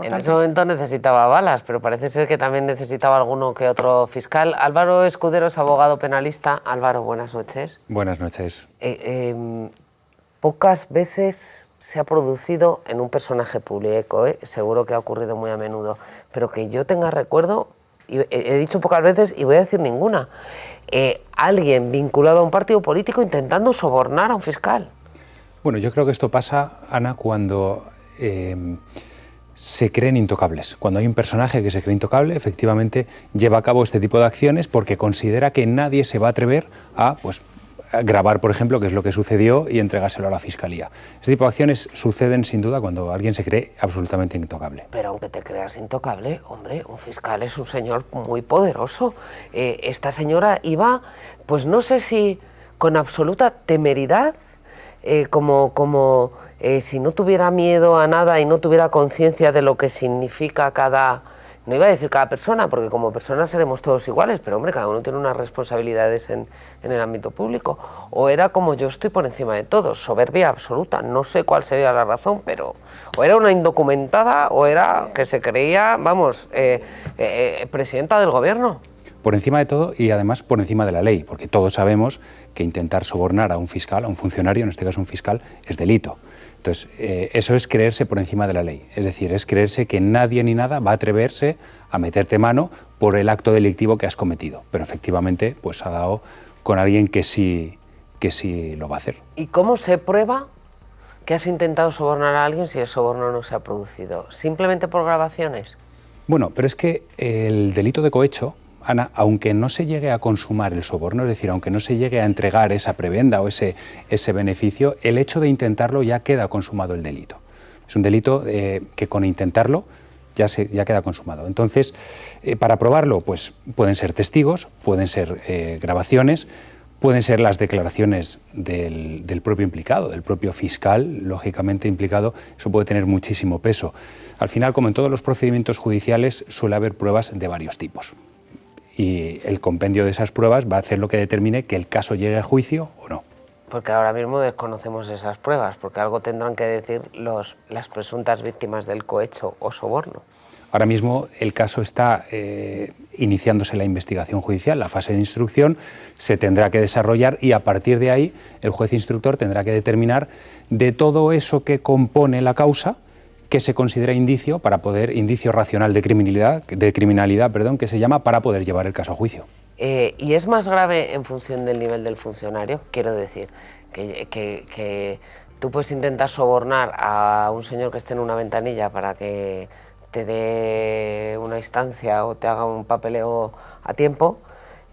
En ese momento necesitaba balas, pero parece ser que también necesitaba alguno que otro fiscal. Álvaro Escudero es abogado penalista. Álvaro, buenas noches. Buenas noches. Pocas veces se ha producido en un personaje público, seguro que ha ocurrido muy a menudo, pero que yo tenga recuerdo, y he dicho pocas veces y voy a decir ninguna, alguien vinculado a un partido político intentando sobornar a un fiscal. Bueno, yo creo que esto pasa, Ana, cuando se creen intocables. Cuando hay un personaje que se cree intocable, efectivamente lleva a cabo este tipo de acciones porque considera que nadie se va a atrever a grabar, por ejemplo, qué es lo que sucedió y entregárselo a la Fiscalía. Este tipo de acciones suceden sin duda cuando alguien se cree absolutamente intocable. Pero aunque te creas intocable, hombre, un fiscal es un señor muy poderoso. Esta señora iba, pues no sé si con absoluta temeridad, si no tuviera miedo a nada y no tuviera conciencia de lo que significa no iba a decir cada persona, porque como personas seremos todos iguales, pero hombre, cada uno tiene unas responsabilidades en el ámbito público. O era como yo estoy por encima de todos, soberbia absoluta, no sé cuál sería la razón, pero o era una indocumentada o era que se creía, vamos, presidenta del gobierno. Por encima de todo y además por encima de la ley, porque todos sabemos que intentar sobornar a un fiscal, a un funcionario, en este caso un fiscal, es delito. Entonces, eso es creerse por encima de la ley, es decir, es creerse que nadie ni nada va a atreverse a meterte mano por el acto delictivo que has cometido. Pero efectivamente, pues ha dado con alguien que sí lo va a hacer. ¿Y cómo se prueba que has intentado sobornar a alguien si el soborno no se ha producido? ¿Simplemente por grabaciones? Bueno, pero es que el delito de cohecho, Ana, aunque no se llegue a consumar el soborno, es decir, aunque no se llegue a entregar esa prebenda o ese beneficio, el hecho de intentarlo ya queda consumado el delito. Es un delito que con intentarlo ya queda consumado. Entonces, para probarlo, pues pueden ser testigos, pueden ser grabaciones, pueden ser las declaraciones del propio implicado, del propio fiscal, lógicamente implicado, eso puede tener muchísimo peso. Al final, como en todos los procedimientos judiciales, suele haber pruebas de varios tipos. Y el compendio de esas pruebas va a hacer lo que determine que el caso llegue a juicio o no. Porque ahora mismo desconocemos esas pruebas, porque algo tendrán que decir las presuntas víctimas del cohecho o soborno. Ahora mismo el caso está iniciándose la investigación judicial, la fase de instrucción se tendrá que desarrollar y a partir de ahí el juez instructor tendrá que determinar de todo eso que compone la causa que se considera indicio racional de criminalidad, que se llama, para poder llevar el caso a juicio. ¿Y es más grave en función del nivel del funcionario? Quiero decir, que tú puedes intentar sobornar a un señor que esté en una ventanilla para que te dé una instancia o te haga un papeleo a tiempo,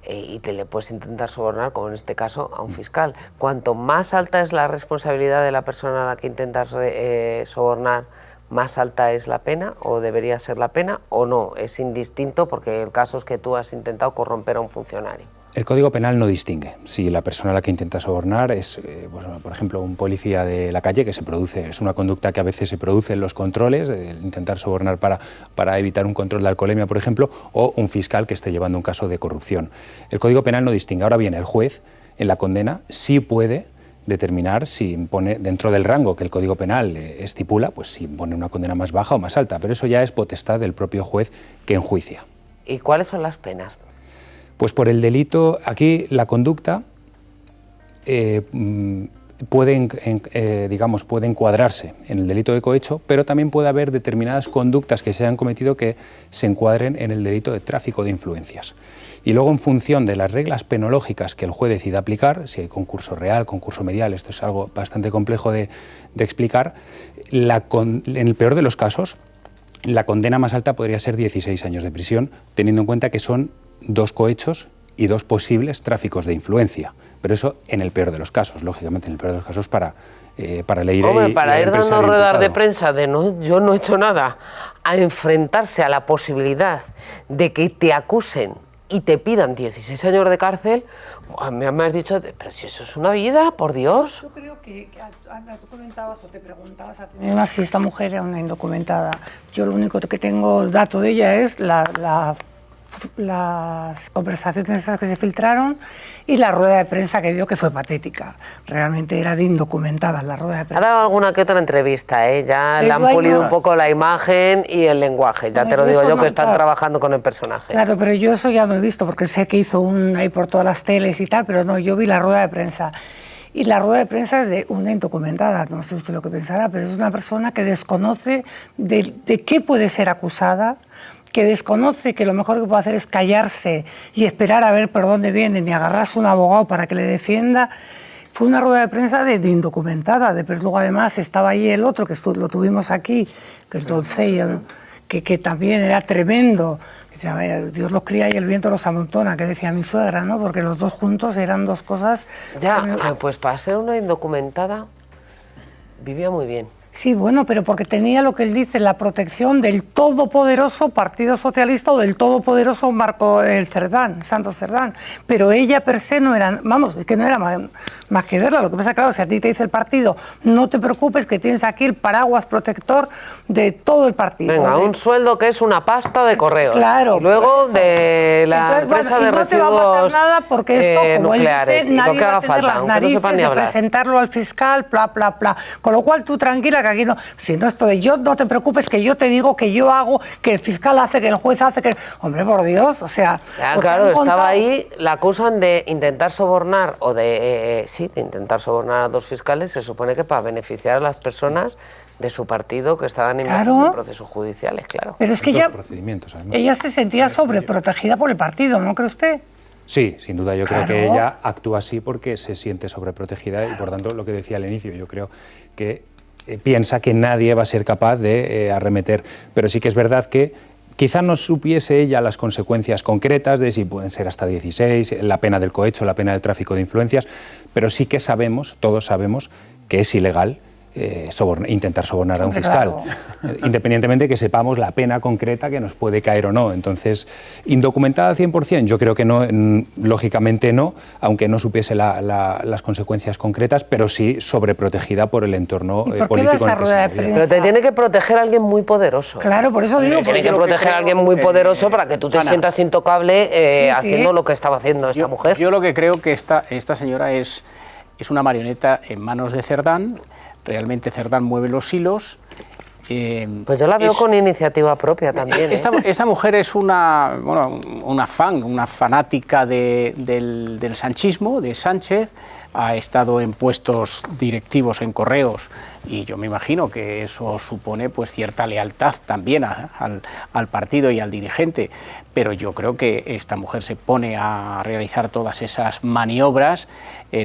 y te le puedes intentar sobornar, como en este caso, a un fiscal. Cuanto más alta es la responsabilidad de la persona a la que intentas sobornar, ¿más alta es la pena o debería ser la pena o no? Es indistinto porque el caso es que tú has intentado corromper a un funcionario. El Código Penal no distingue si la persona a la que intenta sobornar es, por ejemplo, un policía de la calle, que es una conducta que a veces se produce en los controles, intentar sobornar para evitar un control de alcoholemia, por ejemplo, o un fiscal que esté llevando un caso de corrupción. El Código Penal no distingue. Ahora bien, el juez en la condena sí puede determinar si impone, dentro del rango que el Código Penal estipula, pues si impone una condena más baja o más alta, pero eso ya es potestad del propio juez que enjuicia. ¿Y cuáles son las penas? Pues por el delito, aquí la conducta puede encuadrarse en el delito de cohecho, pero también puede haber determinadas conductas que se han cometido que se encuadren en el delito de tráfico de influencias. Y luego, en función de las reglas penológicas que el juez decida aplicar, si hay concurso real, concurso medial, esto es algo bastante complejo de explicar, en el peor de los casos, la condena más alta podría ser 16 años de prisión, teniendo en cuenta que son 2 cohechos y 2 posibles tráficos de influencia. Pero eso en el peor de los casos, lógicamente, en el peor de los casos para leer. Hombre, para ir dando ruedas de prensa de yo no he hecho nada, a enfrentarse a la posibilidad de que te acusen y te pidan 16 años de cárcel, me has dicho, pero si eso es una vida, por Dios. Yo creo que Ana, tú comentabas o te preguntabas a ti misma si esta mujer era una indocumentada. Yo lo único que tengo dato de ella es la las conversaciones esas que se filtraron y la rueda de prensa que dio, que fue patética. Realmente era de indocumentadas la rueda de prensa. Ha dado alguna que otra entrevista, ¿eh? Ya le han pulido un poco la imagen y el lenguaje. Ya te lo digo yo, que están trabajando con el personaje. Claro, pero yo eso ya no he visto, porque sé que hizo ahí por todas las teles y tal, pero no, yo vi la rueda de prensa. Y la rueda de prensa es de una indocumentada, no sé usted lo que pensará, pero es una persona que desconoce de qué puede ser acusada, que desconoce que lo mejor que puede hacer es callarse y esperar a ver por dónde viene, ni agarrarse un abogado para que le defienda. Fue una rueda de prensa de indocumentada, pero luego además estaba ahí el otro, que lo tuvimos aquí, que es Dolcey, que también era tremendo. Dios los cría y el viento los amontona, que decía mi suegra, ¿no? Porque los dos juntos eran dos cosas... Ya, pues para ser una indocumentada vivía muy bien. Sí, bueno, pero porque tenía lo que él dice, la protección del todopoderoso Partido Socialista o del todopoderoso Santos Cerdán. Pero ella per se no era, vamos, es que no era más que verla. Lo que pasa, claro, si a ti te dice el partido, no te preocupes que tienes aquí el paraguas protector de todo el partido. Venga, un sueldo que es una pasta de correos. Claro. Y luego de la empresa de residuos nucleares. No te va a pasar nada porque esto, como él dice, nadie va a tener las narices de presentarlo al fiscal, bla, bla, bla. Con lo cual tú tranquila que aquí no, si no esto de yo, no te preocupes que yo te digo, que yo hago, que el fiscal hace, que el juez hace, que... Hombre, por Dios, o sea... Ya, claro, estaba ahí, la acusan de intentar sobornar, o de intentar sobornar a dos fiscales, se supone que para beneficiar a las personas de su partido que estaban inmersos en procesos judiciales, claro. Pero es que ella se sentía sobreprotegida por el partido, ¿no cree usted? Sí, sin duda, yo creo que ella actúa así porque se siente sobreprotegida y por tanto, lo que decía al inicio, yo creo que piensa que nadie va a ser capaz de arremeter, pero sí que es verdad que quizá no supiese ella las consecuencias concretas de si pueden ser hasta 16, la pena del cohecho, la pena del tráfico de influencias, pero sí que sabemos, todos sabemos, que es ilegal intentar sobornar a un fiscal, independientemente de que sepamos la pena concreta que nos puede caer o no. Entonces, indocumentada al 100%, yo creo que no, lógicamente no, aunque no supiese las consecuencias concretas, pero sí sobreprotegida por el entorno político en el que se movía. Pero te tiene que proteger a alguien muy poderoso. Claro, por eso digo... Tiene que proteger a alguien muy poderoso para que tú te sientas intocable haciendo lo que estaba haciendo esta mujer. Yo lo que creo que esta señora es una marioneta en manos de Cerdán. Realmente Cerdán mueve los hilos. Pues yo la veo con iniciativa propia también. Esta mujer es una fanática del sanchismo, de Sánchez. Ha estado en puestos directivos en Correos y yo me imagino que eso supone pues cierta lealtad también al partido y al dirigente, pero yo creo que esta mujer se pone a realizar todas esas maniobras,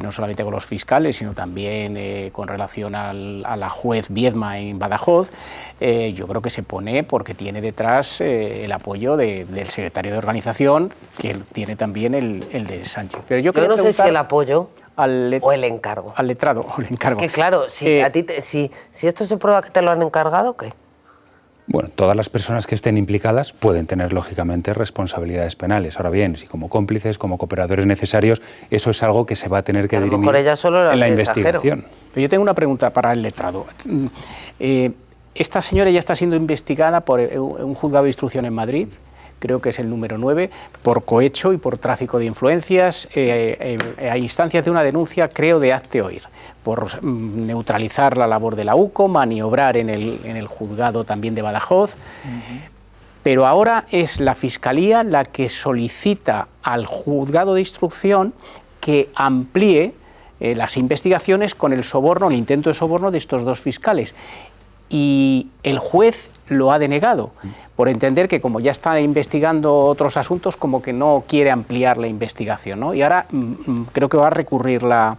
no solamente con los fiscales, sino también con relación a la juez Viedma en Badajoz. Yo creo que se pone porque tiene detrás el apoyo del secretario de organización, que tiene también el de Sánchez. Pero yo no sé si el apoyo o el encargo. Al letrado o el encargo. Que claro, si esto se prueba que te lo han encargado, ¿qué? Bueno, todas las personas que estén implicadas pueden tener, lógicamente, responsabilidades penales. Ahora bien, si como cómplices, como cooperadores necesarios, eso es algo que se va a tener que dirimir en la investigación. Pero yo tengo una pregunta para el letrado. Esta señora ya está siendo investigada por un juzgado de instrucción en Madrid, creo que es el número 9, por cohecho y por tráfico de influencias, a instancias de una denuncia, creo, de hazte oír, por neutralizar la labor de la UCO, maniobrar en el juzgado también de Badajoz. Pero ahora es la Fiscalía la que solicita al juzgado de instrucción que amplíe las investigaciones con el soborno, el intento de soborno de estos dos fiscales. Y el juez lo ha denegado, por entender que como ya está investigando otros asuntos, como que no quiere ampliar la investigación, ¿no? Y ahora creo que va a recurrir la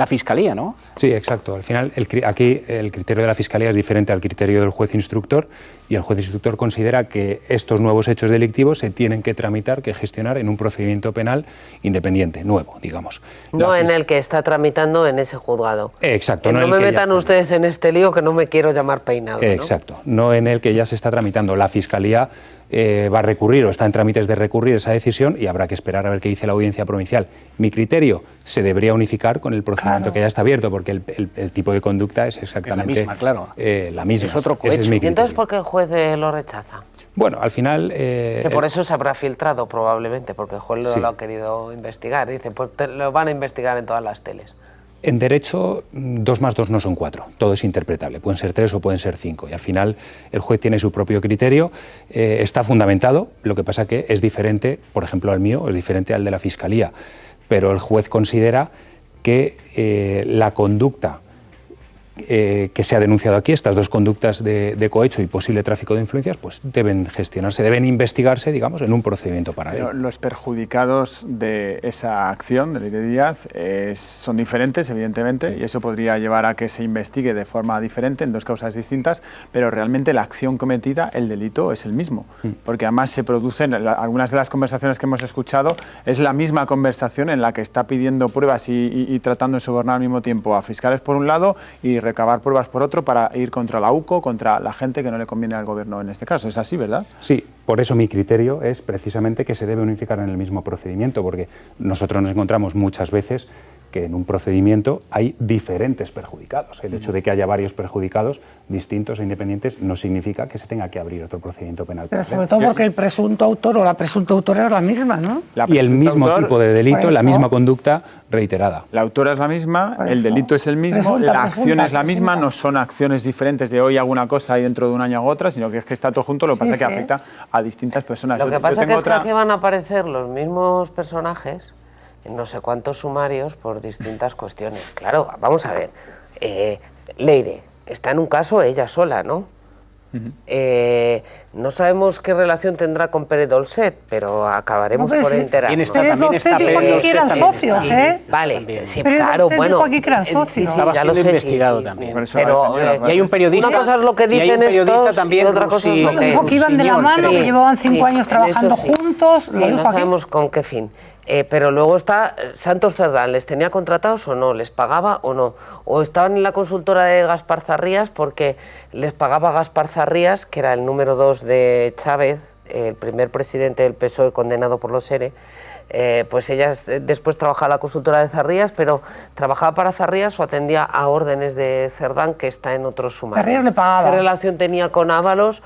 Fiscalía, ¿no? Sí, exacto. Al final, aquí el criterio de la Fiscalía es diferente al criterio del juez instructor, y el juez instructor considera que estos nuevos hechos delictivos se tienen que tramitar, que gestionar en un procedimiento penal independiente, nuevo, digamos. No en el que está tramitando en ese juzgado. Exacto. No me metan ustedes en este lío, que no me quiero llamar peinado, ¿no? Exacto. No en el que ya se está tramitando. La Fiscalía va a recurrir o está en trámites de recurrir esa decisión y habrá que esperar a ver qué dice la Audiencia Provincial. Mi criterio, se debería unificar con el procedimiento que ya está abierto, porque el tipo de conducta es exactamente la misma, claro. La misma. Es otro cohecho. Ese es mi criterio. ¿Y entonces por qué el juez lo rechaza? Bueno, al final... que por eso se habrá filtrado probablemente, porque el juez Sí. lo ha querido investigar. Dice, pues lo van a investigar en todas las teles. En derecho, 2 más 2 no son 4, todo es interpretable, pueden ser 3 o pueden ser 5, y al final el juez tiene su propio criterio, está fundamentado, lo que pasa que es diferente, por ejemplo, al mío, es diferente al de la Fiscalía, pero el juez considera que la conducta que se ha denunciado aquí, estas 2 conductas de cohecho y posible tráfico de influencias, pues deben gestionarse, deben investigarse, digamos, en un procedimiento paralelo. Pero los perjudicados de esa acción de Leire Díaz son diferentes, evidentemente, y eso podría llevar a que se investigue de forma diferente en 2 causas distintas, pero realmente la acción cometida, el delito, es el mismo, porque además se producen, algunas de las conversaciones que hemos escuchado, es la misma conversación en la que está pidiendo pruebas y tratando de sobornar al mismo tiempo a fiscales por un lado y recabar pruebas por otro para ir contra la UCO, contra la gente que no le conviene al gobierno en este caso. ¿Es así, verdad? Sí, por eso mi criterio es precisamente que se debe unificar en el mismo procedimiento, porque nosotros nos encontramos muchas veces que en un procedimiento hay diferentes perjudicados. El hecho de que haya varios perjudicados distintos e independientes no significa que se tenga que abrir otro procedimiento penal. Pero sobre todo porque el presunto autor o la presunta autora es la misma, ¿no? Y el mismo tipo de delito, la misma conducta reiterada. La autora es la misma, Por el eso. delito es el mismo, Presunta, la acción es la misma, presunta. no son acciones diferentes de hoy hago una cosa y dentro de un año hago otra, sino que es que está todo junto, lo que Sí, pasa es que sí. afecta a distintas personas. Lo que Yo pasa tengo que es que otra- aquí van a aparecer los mismos personajes en no sé cuántos sumarios por distintas cuestiones. Claro, vamos a ver. Leire está en un caso ella sola, ¿no? No sabemos qué relación tendrá con Pérez Dolcet, pero acabaremos No, pero por sí. enterarnos. Pérez Dolcet dijo aquí que eran socios, ¿eh? Vale, sí, Pérez claro, Dolcet bueno. dijo aquí que eran socios. Estaba ya lo siendo sé, investigado también. Por eso Pero, la defendió, Y hay un periodista, una cosa es lo que y hay un dicen periodista estos también, y otra cosa es lo Rusi- que Dijo que iban de la Rusiñol, mano, creo. que llevaban 5 años en trabajando eso sí. juntos, Sí, lo no dijo aquí. sabemos con qué fin. Pero luego está Santos Cerdán, ¿les tenía contratados o no? ¿Les pagaba o no? ¿O estaban en la consultora de Gaspar Zarrías porque les pagaba Gaspar Zarrías, que era el número 2 de Chávez, el primer presidente del PSOE condenado por los ERE? Pues ella después trabajaba en la consultora de Zarrías, pero ¿trabajaba para Zarrías o atendía a órdenes de Cerdán, que está en otros sumarios? Zarrías le pagaba. ¿Qué relación tenía con Ábalos?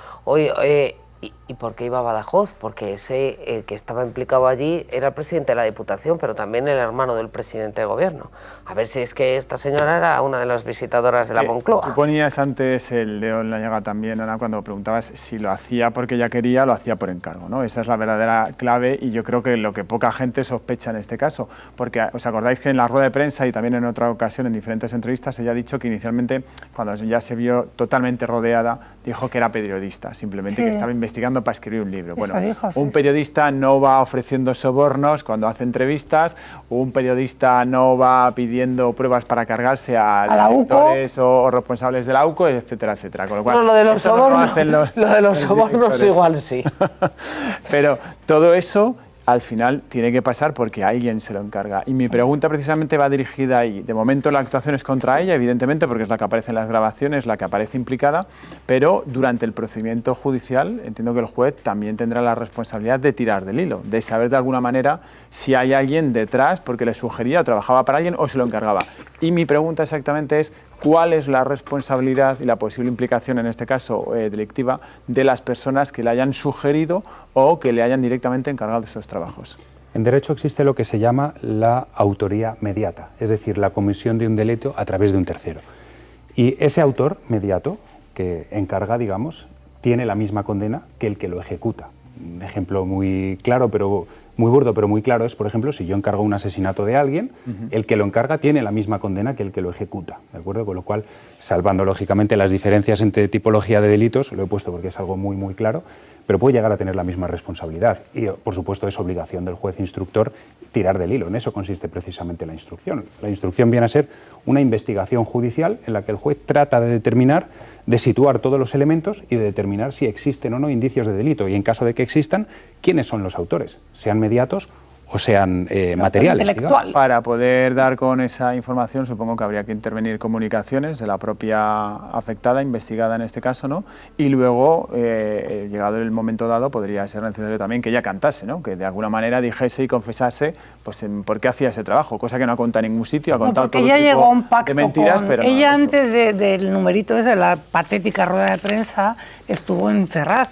¿Y por qué iba a Badajoz? Porque el que estaba implicado allí era el presidente de la Diputación, pero también el hermano del presidente del Gobierno. A ver si es que esta señora era una de las visitadoras de la Tú Moncloa. ponías antes el dedo en la llaga también, Ana, cuando preguntabas si lo hacía porque ella quería, lo hacía por encargo, ¿no? Esa es la verdadera clave y yo creo que lo que poca gente sospecha en este caso, porque os acordáis que en la rueda de prensa y también en otra ocasión en diferentes entrevistas ella ha dicho que inicialmente, cuando ya se vio totalmente rodeada, dijo que era periodista, simplemente Sí. que estaba investigando para escribir un libro. Eso Bueno, dijo, sí, un sí. periodista no va ofreciendo sobornos cuando hace entrevistas, un periodista no va pidiendo pruebas para cargarse a la UCO. directores o responsables de la UCO, etcétera, etcétera. Con lo cual, Bueno, lo de los eso no lo sobornos, hacen los sobornos directores. igual sí. Pero todo eso al final tiene que pasar porque alguien se lo encarga. Y mi pregunta precisamente va dirigida ahí. De momento la actuación es contra ella, evidentemente, porque es la que aparece en las grabaciones, la que aparece implicada, pero durante el procedimiento judicial entiendo que el juez también tendrá la responsabilidad de tirar del hilo, de saber de alguna manera si hay alguien detrás porque le sugería o trabajaba para alguien o se lo encargaba. Y mi pregunta exactamente es cuál es la responsabilidad y la posible implicación, en este caso delictiva, de las personas que le hayan sugerido o que le hayan directamente encargado estos trabajos. En derecho existe lo que se llama la autoría mediata, es decir, la comisión de un delito a través de un tercero. Y ese autor mediato que encarga, digamos, tiene la misma condena que el que lo ejecuta. Un ejemplo muy claro, pero muy burdo, pero muy claro es, por ejemplo, si yo encargo un asesinato de alguien, el que lo encarga tiene la misma condena que el que lo ejecuta, ¿de acuerdo? Con lo cual, salvando lógicamente las diferencias entre tipología de delitos, lo he puesto porque es algo muy, muy claro, pero puede llegar a tener la misma responsabilidad. Y, por supuesto, es obligación del juez instructor tirar del hilo. En eso consiste precisamente la instrucción. La instrucción viene a ser una investigación judicial en la que el juez trata de determinar, de situar todos los elementos y de determinar si existen o no indicios de delito. Y en caso de que existan, ¿quiénes son los autores? Sean mediatos o sean materiales. intelectual. Digamos. Para poder dar con esa información, supongo que habría que intervenir comunicaciones de la propia afectada, investigada en este caso, ¿no? Y luego, llegado el momento dado, podría ser necesario también que ella cantase, ¿no? Que de alguna manera dijese y confesase pues, por qué hacía ese trabajo, cosa que no ha contado en ningún sitio, ha No, contado porque todo ella tipo llegó a un pacto de mentiras, con... pero no, ella no. antes del numerito ese de la patética rueda de prensa estuvo en Ferraz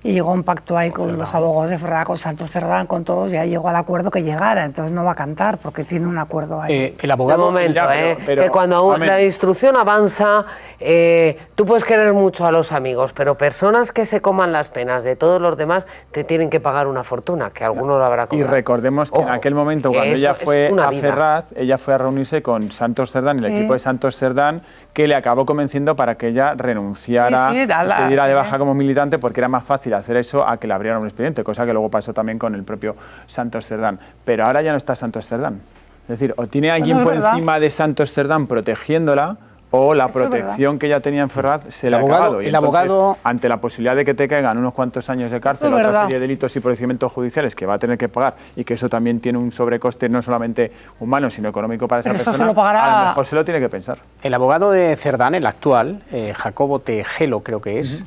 y llegó a un pacto ahí con los abogados de Ferraz, con Santos Cerdán, con todos, y ahí llegó al acuerdo que llegara, entonces no va a cantar porque tiene un acuerdo ahí. El abogado... De momento, Ya, pero, que cuando la instrucción avanza, tú puedes querer mucho a los amigos, pero personas que se coman las penas de todos los demás te tienen que pagar una fortuna, que alguno lo habrá cobrado. Y recordemos que en aquel momento, cuando ella fue a Ferraz, ella fue a reunirse con Santos Cerdán y el equipo de Santos Cerdán, que le acabó convenciendo para que ella renunciara, se diera de baja como militante, porque era más fácil hacer eso a que le abrieran un expediente, cosa que luego pasó también con el propio Santos Cerdán. Pero ahora ya no está Santos Cerdán. Es decir, o tiene alguien por encima de Santos Cerdán protegiéndola, o la protección que ella tenía en Ferraz se le ha acabado. Y entonces, ante la posibilidad de que te caigan unos cuantos años de cárcel, otra serie de delitos y procedimientos judiciales que va a tener que pagar, y que eso también tiene un sobrecoste no solamente humano, sino económico para esa persona, a lo mejor se lo tiene que pensar. El abogado de Cerdán, el actual, Jacobo Tejelo creo que es,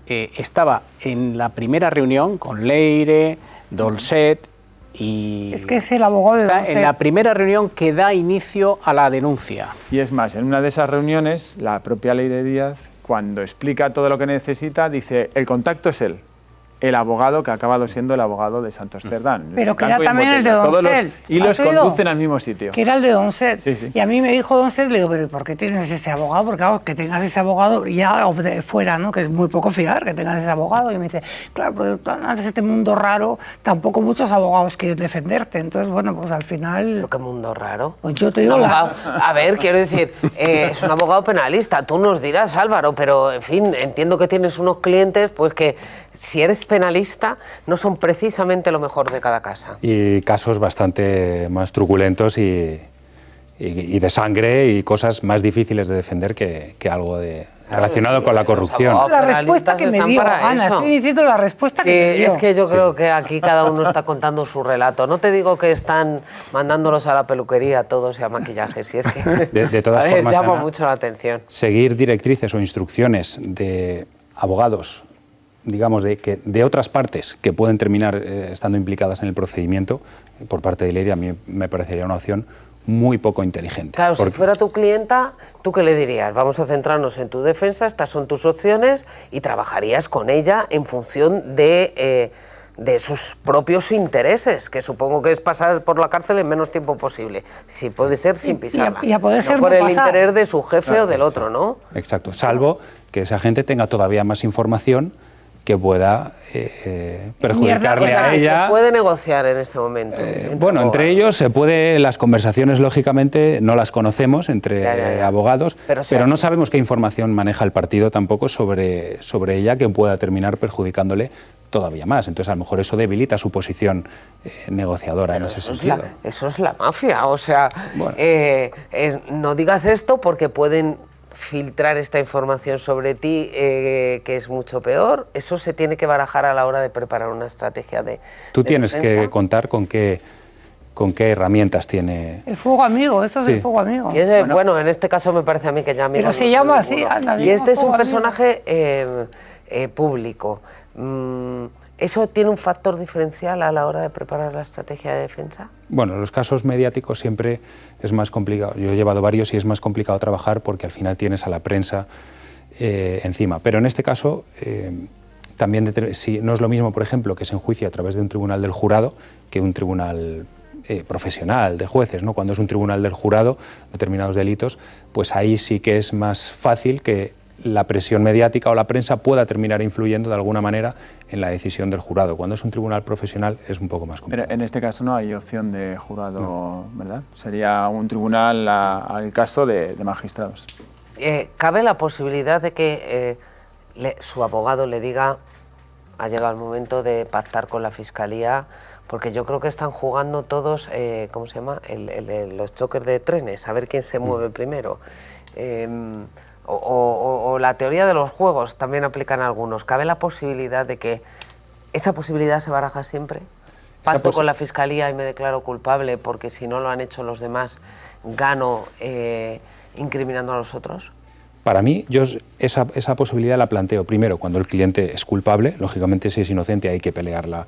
estaba en la primera reunión con Leire, Dolcet, y es que es el abogado de está en la primera reunión que da inicio a la denuncia. Y es más, en una de esas reuniones, la propia Leire Díaz, cuando explica todo lo que necesita, dice, el contacto es él, el abogado que ha acabado siendo el abogado de Santos Cerdán. Pero que era también el de Doncel. Todos los hilos conducen al mismo sitio. Que era el de Doncel. Sí, sí. Y a mí me dijo Doncel, le digo, pero ¿por qué tienes ese abogado? Porque claro, que tengas ese abogado ya de fuera, ¿no? Que es muy poco fiar que tengas ese abogado. Y me dice, claro, pero antes este mundo raro, tampoco muchos abogados quieren defenderte. Entonces, bueno, pues al final... ¿Pero qué mundo raro? Pues yo te digo... A ver, quiero decir, es un abogado penalista, tú nos dirás, Álvaro, pero en fin, entiendo que tienes unos clientes, pues que si eres penalista, no son precisamente lo mejor de cada casa. Y casos bastante más truculentos y de sangre y cosas más difíciles de defender que algo relacionado con la corrupción. La respuesta que me dio, Ana, estoy diciendo la respuesta que me dio. Es que yo creo que aquí cada uno está contando su relato. No te digo que están mandándolos a la peluquería todos y a maquillaje, si es que de todas formas, llama Ana, mucho la atención. Seguir directrices o instrucciones de abogados, digamos, de otras partes que pueden terminar estando implicadas en el procedimiento, por parte de Leire, a mí me parecería una opción muy poco inteligente. Claro, si fuera tu clienta, ¿tú qué le dirías? Vamos a centrarnos en tu defensa, estas son tus opciones, y trabajarías con ella en función de sus propios intereses, que supongo que es pasar por la cárcel en menos tiempo posible, si puede ser sin pisarla, y a poder ser no por no el pasar. interés de su jefe o del otro, ¿no? Exacto, salvo que esa gente tenga todavía más información que pueda perjudicarle a ella. ¿Se puede negociar en este momento? Bueno, entre ellos se puede, las conversaciones lógicamente no las conocemos entre abogados, pero no sabemos qué información maneja el partido tampoco sobre ella que pueda terminar perjudicándole todavía más. Entonces a lo mejor eso debilita su posición negociadora en ese sentido. Eso es la mafia, o sea, bueno. No digas esto porque pueden filtrar esta información sobre ti, que es mucho peor. Eso se tiene que barajar a la hora de preparar una estrategia de Tú tienes que contar con qué herramientas tiene... El fuego amigo, eso es el fuego amigo. Y bueno, en este caso me parece a mí que ya amigo... Pero se llama así, anda, y este es un personaje público. ¿Eso tiene un factor diferencial a la hora de preparar la estrategia de defensa? Bueno, los casos mediáticos siempre es más complicado. Yo he llevado varios y es más complicado trabajar porque al final tienes a la prensa encima. Pero en este caso, también no es lo mismo, por ejemplo, que se enjuicie a través de un tribunal del jurado que un tribunal profesional de jueces, ¿no? Cuando es un tribunal del jurado, determinados delitos, pues ahí sí que es más fácil que la presión mediática o la prensa pueda terminar influyendo de alguna manera en la decisión del jurado. Cuando es un tribunal profesional es un poco más complicado. Pero en este caso no hay opción de jurado, ¿verdad? Sería un tribunal al caso de magistrados. ¿Cabe la posibilidad de que su abogado le diga ha llegado el momento de pactar con la Fiscalía? Porque yo creo que están jugando todos, ¿cómo se llama? Los choques de trenes, a ver quién se mueve primero. O la teoría de los juegos también aplican algunos. ¿Cabe la posibilidad de que esa posibilidad se baraja siempre? Pacto con la Fiscalía y me declaro culpable porque si no lo han hecho los demás, gano incriminando a los otros. Para mí, yo esa posibilidad la planteo primero cuando el cliente es culpable, lógicamente si es inocente hay que pelear la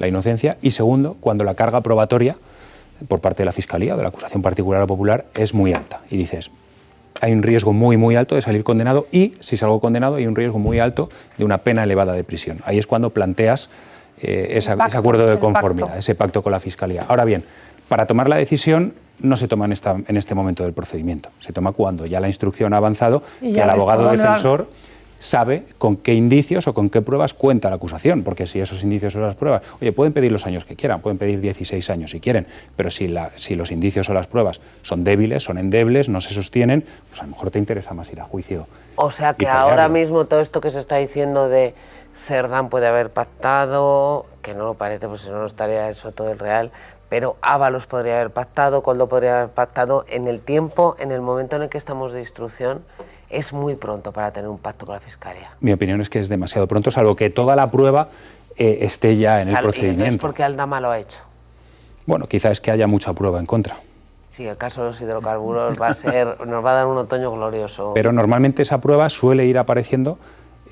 inocencia, y segundo, cuando la carga probatoria por parte de la Fiscalía o de la acusación particular o popular es muy alta y dices, hay un riesgo muy, muy alto de salir condenado y, si salgo condenado, hay un riesgo muy alto de una pena elevada de prisión. Ahí es cuando planteas ese acuerdo de conformidad, ese pacto con la Fiscalía. Ahora bien, para tomar la decisión no se toma en este momento del procedimiento, se toma cuando ya la instrucción ha avanzado y el abogado defensor sabe con qué indicios o con qué pruebas cuenta la acusación, porque si esos indicios o las pruebas, oye, pueden pedir los años que quieran, pueden pedir 16 años si quieren, pero si los indicios o las pruebas son débiles, son endebles, no se sostienen, pues a lo mejor te interesa más ir a juicio. O sea que ahora mismo todo esto que se está diciendo de Cerdán puede haber pactado, que no lo parece, pues si no estaría eso todo el real, pero Ábalos podría haber pactado, Koldo podría haber pactado, en el tiempo, en el momento en el que estamos de instrucción, es muy pronto para tener un pacto con la Fiscalía. Mi opinión es que es demasiado pronto, salvo que toda la prueba esté ya en el procedimiento. ¿Y por qué Aldama lo ha hecho? Bueno, quizás es que haya mucha prueba en contra. Sí, el caso de los hidrocarburos nos va a dar un otoño glorioso. Pero normalmente esa prueba suele ir apareciendo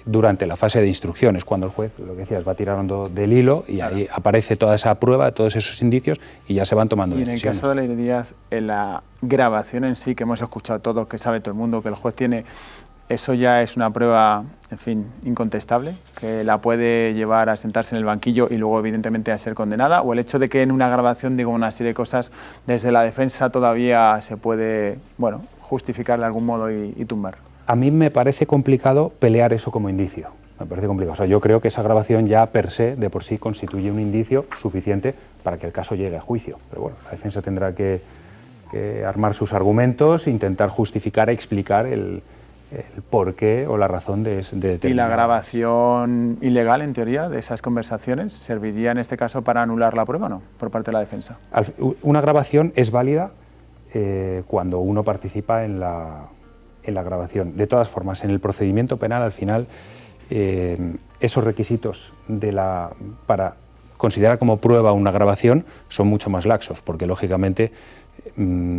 durante la fase de instrucciones, cuando el juez, lo que decías, va tirando del hilo y ahí aparece toda esa prueba, todos esos indicios y ya se van tomando decisiones. Y en el caso de Leire Díaz, en la grabación en sí, que hemos escuchado todos, que sabe todo el mundo, que el juez tiene, eso ya es una prueba, en fin, incontestable, que la puede llevar a sentarse en el banquillo y luego evidentemente a ser condenada, o el hecho de que en una grabación diga una serie de cosas desde la defensa todavía se puede, bueno, justificar de algún modo y tumbar. A mí me parece complicado pelear eso como indicio. Me parece complicado. O sea, yo creo que esa grabación ya per se, de por sí, constituye un indicio suficiente para que el caso llegue a juicio. Pero bueno, la defensa tendrá que armar sus argumentos, intentar justificar, explicar el porqué o la razón de ¿Y la grabación ilegal, en teoría, de esas conversaciones, serviría en este caso para anular la prueba o no, por parte de la defensa? Una grabación es válida cuando uno participa en la grabación. De todas formas, en el procedimiento penal, al final, esos requisitos para considerar como prueba una grabación son mucho más laxos, porque lógicamente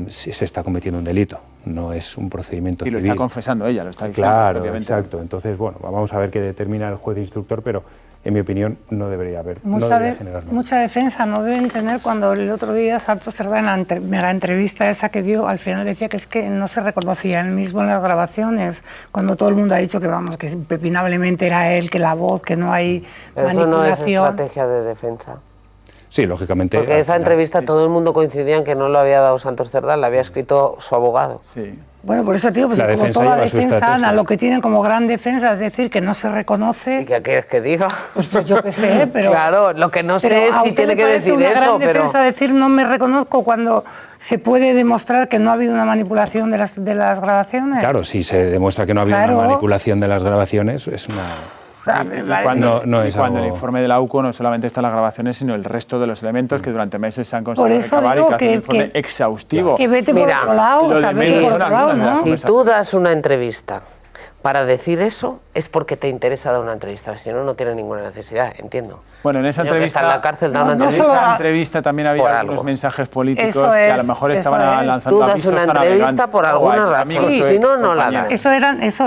se está cometiendo un delito, no es un procedimiento civil. Y lo está confesando ella, lo está diciendo. Claro, exacto. Entonces, bueno, vamos a ver qué determina el juez instructor, pero en mi opinión no debería haber. Mucha defensa no deben tener cuando el otro día Santos Cerdán, en la mega entrevista esa que dio, al final decía que es que no se reconocía él mismo en las grabaciones, cuando todo el mundo ha dicho que vamos, que impepinablemente era él, que la voz, que no hay manipulación. Eso no es estrategia de defensa. Sí, lógicamente. Porque esa entrevista todo el mundo coincidía en que no lo había dado Santos Cerdán, la había escrito su abogado. Sí. Bueno, por eso, tío, pues como toda defensa, Ana, lo que tienen como gran defensa es decir que no se reconoce. ¿Y qué quieres que diga? Pues yo qué sé, pero. Claro, lo que no sé es si tiene que decir una eso, gran pero. defensa decir no me reconozco cuando se puede demostrar que no ha habido una manipulación de las grabaciones. Claro, si se demuestra que no ha habido una manipulación de las grabaciones, es una. O sea, cuando el informe de la UCO no solamente están las grabaciones, sino el resto de los elementos que durante meses se han conseguido recabar y que hacen un informe exhaustivo. Que vete por otro lado, o sea, vete por otro lado, ¿no? Si tú das una entrevista para decir eso, es porque te interesa dar una entrevista, si no, no tiene ninguna necesidad, entiendo. Bueno, en esa entrevista, en la cárcel da una entrevista también había algunos mensajes políticos que a lo mejor estaban lanzando avisos. Tú das una entrevista por alguna razón, si no, no la das. Eso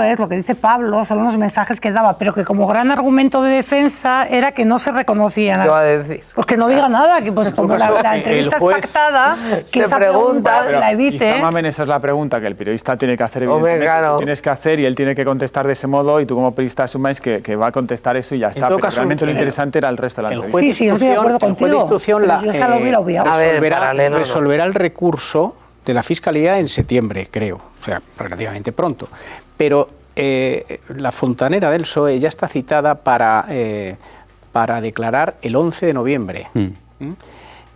es lo que dice Pablo, son los mensajes que daba, pero que como gran argumento de defensa era que no se reconocían. ¿Qué va a decir? Pues que no diga nada, que pues como la entrevista es pactada, que esa pregunta la evite. Mamen, esa es la pregunta que el periodista tiene que hacer, evidentemente, tú tienes que hacer y él tiene que contestar de ese modo y tú como periodista asumáis que va a contestar eso y ya está, pero caso, realmente lo interesante era el resto de la entrevista. Sí, yo estoy de acuerdo contigo. El juez de instrucción yo ya lo hubiera obviado. Resolverá el recurso de la Fiscalía en septiembre, creo, o sea, relativamente pronto. Pero la fontanera del PSOE ya está citada para declarar el 11 de noviembre.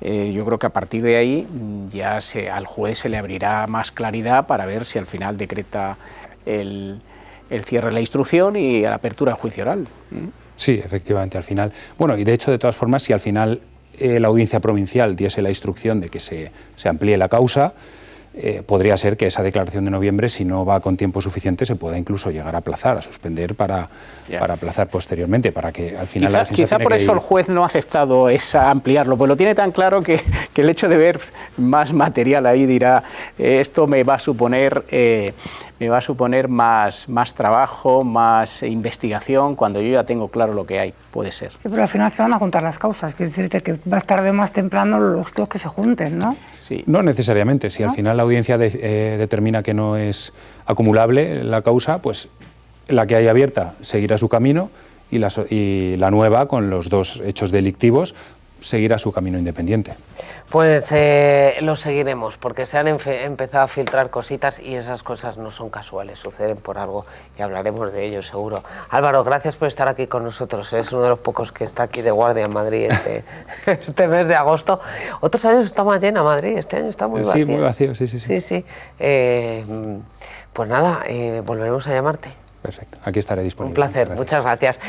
Yo creo que a partir de ahí ya al juez se le abrirá más claridad para ver si al final decreta el cierre de la instrucción y a la apertura del juicio oral. Sí, efectivamente, al final. Bueno, y de hecho, de todas formas, si al final la audiencia provincial diese la instrucción de que se amplíe la causa, podría ser que esa declaración de noviembre, si no va con tiempo suficiente, se pueda incluso llegar a aplazar, a suspender para aplazar posteriormente, para que al final... Quizá por eso el juez no ha aceptado ampliarlo, pues lo tiene tan claro que el hecho de ver más material ahí dirá, esto me va a suponer más trabajo, más investigación, cuando yo ya tengo claro lo que hay, puede ser. Sí, pero al final se van a juntar las causas, quiere decirte que más tarde o más temprano los que se junten, ¿no? Sí. No necesariamente, si al final la audiencia determina que no es acumulable la causa, pues la que hay abierta seguirá su camino y la nueva, con los 2 hechos delictivos, seguirá su camino independiente. Pues lo seguiremos, porque se han empezado a filtrar cositas y esas cosas no son casuales, suceden por algo y hablaremos de ello seguro. Álvaro, gracias por estar aquí con nosotros, eres uno de los pocos que está aquí de guardia en Madrid este mes de agosto. Otros años está más llena Madrid, este año está muy vacío. Sí, muy vacío, sí. Pues nada, volveremos a llamarte. Perfecto, aquí estaré disponible. Un placer, muchas gracias.